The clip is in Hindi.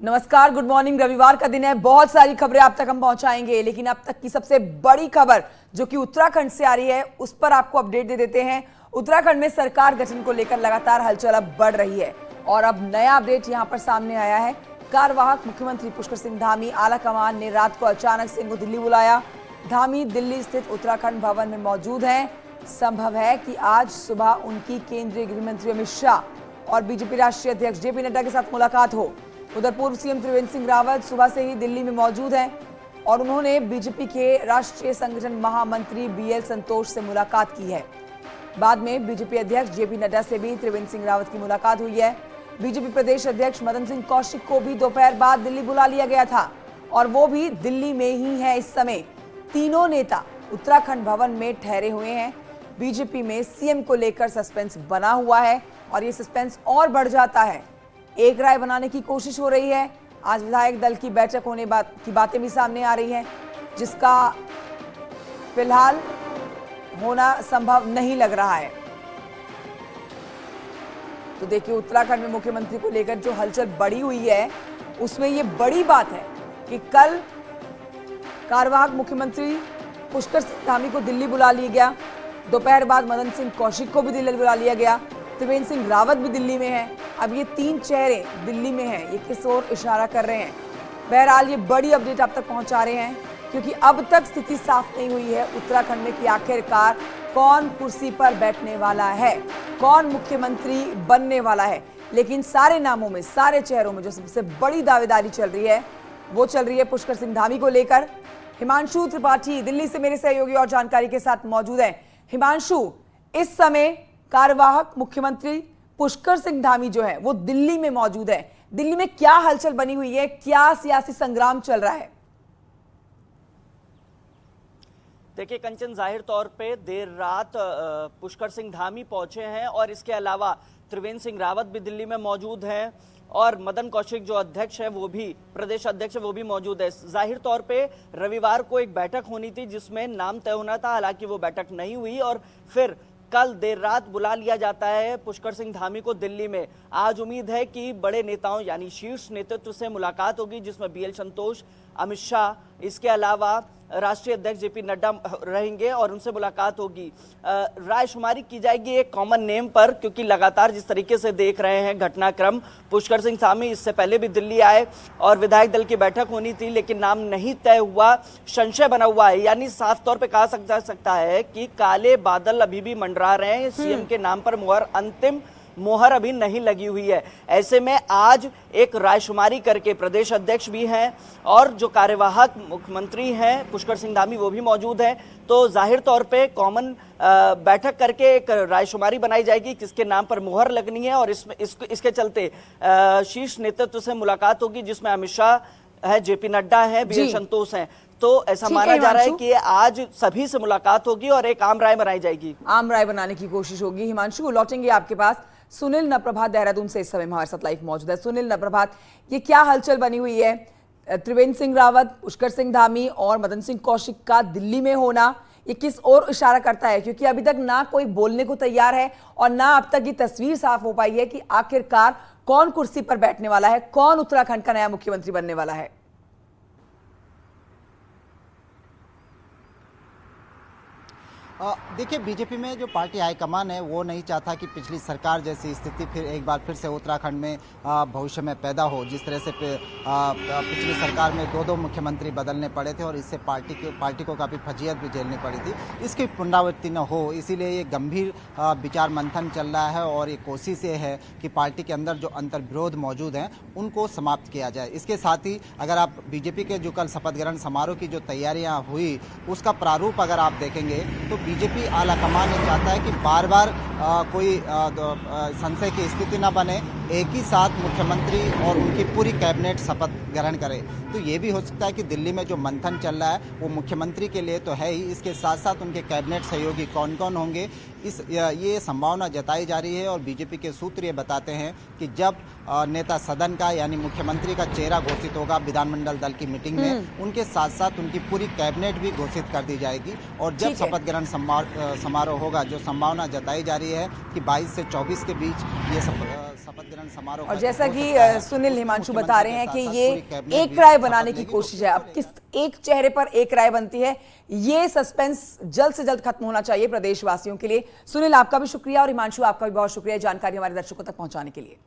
नमस्कार, गुड मॉर्निंग। रविवार का दिन है, बहुत सारी खबरें आप तक हम पहुंचाएंगे, लेकिन अब तक की सबसे बड़ी खबर जो कि उत्तराखंड से आ रही है उस पर आपको अपडेट दे देते हैं। उत्तराखंड में सरकार गठन को लेकर लगातार हलचल अब बढ़ रही है और अब नया अपडेट यहां पर सामने आया है। कार्यवाहक मुख्यमंत्री पुष्कर सिंह धामी आला कमान ने रात को अचानक से इनको दिल्ली बुलाया। धामी दिल्ली स्थित उत्तराखंड भवन में मौजूद हैं। संभव है कि आज सुबह उनकी केंद्रीय गृह मंत्री अमित शाह और बीजेपी राष्ट्रीय अध्यक्ष जेपी नड्डा के साथ मुलाकात हो। उधर पूर्व सीएम त्रिवेंद्र सिंह रावत सुबह से ही दिल्ली में मौजूद हैं और उन्होंने बीजेपी के राष्ट्रीय संगठन महामंत्री बीएल संतोष से मुलाकात की है। बाद में बीजेपी अध्यक्ष जेपी नड्डा से भी त्रिवेंद्र सिंह रावत की मुलाकात हुई है। बीजेपी प्रदेश अध्यक्ष मदन सिंह कौशिक को भी दोपहर बाद दिल्ली बुला लिया गया था और वो भी दिल्ली में ही है इस समय। तीनों नेता उत्तराखंड भवन में ठहरे हुए हैं। बीजेपी में सीएम को लेकर सस्पेंस बना हुआ है और ये सस्पेंस और बढ़ जाता है। एक राय बनाने की कोशिश हो रही है। आज विधायक दल की बैठक होने की बातें भी सामने आ रही हैं, जिसका फिलहाल होना संभव नहीं लग रहा है। तो देखिए, उत्तराखंड में मुख्यमंत्री को लेकर जो हलचल बढ़ी हुई है उसमें ये बड़ी बात है कि कल कार्यवाहक मुख्यमंत्री पुष्कर सिंह धामी को दिल्ली बुला लिया गया। दोपहर बाद मदन सिंह कौशिक को भी दिल्ली बुला लिया गया। त्रिवेंद्र सिंह रावत भी दिल्ली में हैं। अब ये तीन चेहरे दिल्ली में हैं, ये किस ओर इशारा कर रहे हैं? बहरहाल ये बड़ी अपडेट आप तक पहुंचा रहे हैं क्योंकि अब तक स्थिति साफ नहीं हुई है उत्तराखंड में कि आखिरकार कौन कुर्सी पर बैठने वाला है, कौन मुख्यमंत्री बनने वाला है। लेकिन सारे नामों में, सारे चेहरों में जो सबसे बड़ी दावेदारी चल रही है वो चल रही है पुष्कर सिंह धामी को लेकर। हिमांशु त्रिपाठी दिल्ली से मेरे सहयोगी और जानकारी के साथ मौजूद है। हिमांशु, इस समय कार्यवाहक मुख्यमंत्री पुष्कर सिंह धामी जो है वो दिल्ली में मौजूद है। दिल्ली में क्या हलचल बनी हुई है, क्या सियासी संग्राम चल रहा है? देखिए कंचन, जाहिर तौर पे देर रात पुष्कर सिंह धामी पहुंचे हैं और इसके अलावा त्रिवेंद्र सिंह रावत भी दिल्ली में मौजूद हैं और मदन कौशिक जो अध्यक्ष है वो भी, प्रदेश अध्यक्ष है वो भी मौजूद है। जाहिर तौर पे रविवार को एक बैठक होनी थी जिसमें नाम तय होना था, हालांकि वो बैठक नहीं हुई और फिर कल देर रात बुला लिया जाता है पुष्कर सिंह धामी को दिल्ली में। आज उम्मीद है कि बड़े नेताओं यानी शीर्ष नेतृत्व से मुलाकात होगी जिसमें बीएल संतोष, अमित शाह, इसके अलावा राष्ट्रीय अध्यक्ष जेपी नड्डा रहेंगे और उनसे मुलाकात होगी। रायशुमारी की जाएगी एक कॉमन नेम पर, क्योंकि लगातार जिस तरीके से देख रहे हैं घटनाक्रम, पुष्कर सिंह धामी इससे पहले भी दिल्ली आए और विधायक दल की बैठक होनी थी लेकिन नाम नहीं तय हुआ, संशय बना हुआ है। यानी साफ तौर पे कहा जा सकता है कि काले बादल अभी भी मंडरा रहे हैं। सीएम के नाम पर मुहर, अंतिम मोहर अभी नहीं लगी हुई है। ऐसे में आज एक रायशुमारी करके प्रदेश अध्यक्ष भी हैं और जो कार्यवाहक मुख्यमंत्री हैं पुष्कर सिंह धामी वो भी मौजूद हैं। तो जाहिर तौर पे कॉमन बैठक करके एक रायशुमारी बनाई जाएगी किसके नाम पर मुहर लगनी है और इसके चलते शीर्ष नेतृत्व से मुलाकात होगी जिसमें अमित शाह है, जेपी नड्डा है, बीएल संतोष हैं। तो ऐसा माना जा रहा है कि आज सभी से मुलाकात होगी और एक आम राय बनाई जाएगी, आम राय बनाने की कोशिश होगी। हिमांशु, लौटेंगे आपके पास। सुनील नप्रभात देहरादून से इस समय हमारे साथ लाइव मौजूद है। सुनील नप्रभात, ये क्या हलचल बनी हुई है? त्रिवेंद्र सिंह रावत, पुष्कर सिंह धामी और मदन सिंह कौशिक का दिल्ली में होना ये किस ओर इशारा करता है? क्योंकि अभी तक ना कोई बोलने को तैयार है और ना अब तक ये तस्वीर साफ हो पाई है कि आखिरकार कौन कुर्सी पर बैठने वाला है, कौन उत्तराखंड का नया मुख्यमंत्री बनने वाला है। देखिए, बीजेपी में जो पार्टी हाईकमान है वो नहीं चाहता कि पिछली सरकार जैसी स्थिति फिर एक बार फिर से उत्तराखंड में भविष्य में पैदा हो। जिस तरह से पिछली सरकार में दो मुख्यमंत्री बदलने पड़े थे और इससे पार्टी को काफ़ी फजीयत भी झेलनी पड़ी थी, इसकी पुनरावृत्ति न हो, इसीलिए ये गंभीर विचार मंथन चल रहा है और ये कोशिश ये है कि पार्टी के अंदर जो अंतर्विरोध मौजूद हैं उनको समाप्त किया जाए। इसके साथ ही अगर आप बीजेपी के जो कल शपथ ग्रहण समारोह की जो तैयारियाँ हुई उसका प्रारूप अगर आप देखेंगे तो बीजेपी आला कमान ये चाहता है कि बार बार कोई संशय की स्थिति न बने, एक ही साथ मुख्यमंत्री और उनकी पूरी कैबिनेट शपथ ग्रहण करे। तो ये भी हो सकता है कि दिल्ली में जो मंथन चल रहा है वो मुख्यमंत्री के लिए तो है ही, इसके साथ साथ उनके कैबिनेट सहयोगी कौन कौन होंगे ये संभावना जताई जा रही है। और बीजेपी के सूत्र ये बताते हैं कि जब नेता सदन का यानी मुख्यमंत्री का चेहरा घोषित होगा विधानमंडल दल की मीटिंग में, उनके साथ साथ उनकी पूरी कैबिनेट भी घोषित कर दी जाएगी। और जब शपथ ग्रहण समारोह होगा, जो संभावना जताई जा रही है कि 22 से 24 के बीच ये शपथ ग्रहण समारोह और का जैसा हो कि सकता है, सुनील उसमें हिमांशु मुख्यमंत्री बता रहे के हैं कि साथ-साथ ये पूरी कैबिनेट एक भी राय शपथ बनाने की लेगी। कोशिश है। अब किस एक चेहरे पर एक राय बनती है, ये सस्पेंस जल्द से जल्द खत्म होना चाहिए प्रदेशवासियों के लिए। सुनील, आपका भी शुक्रिया और हिमांशु, आपका भी बहुत शुक्रिया जानकारी हमारे दर्शकों तक पहुंचाने के लिए।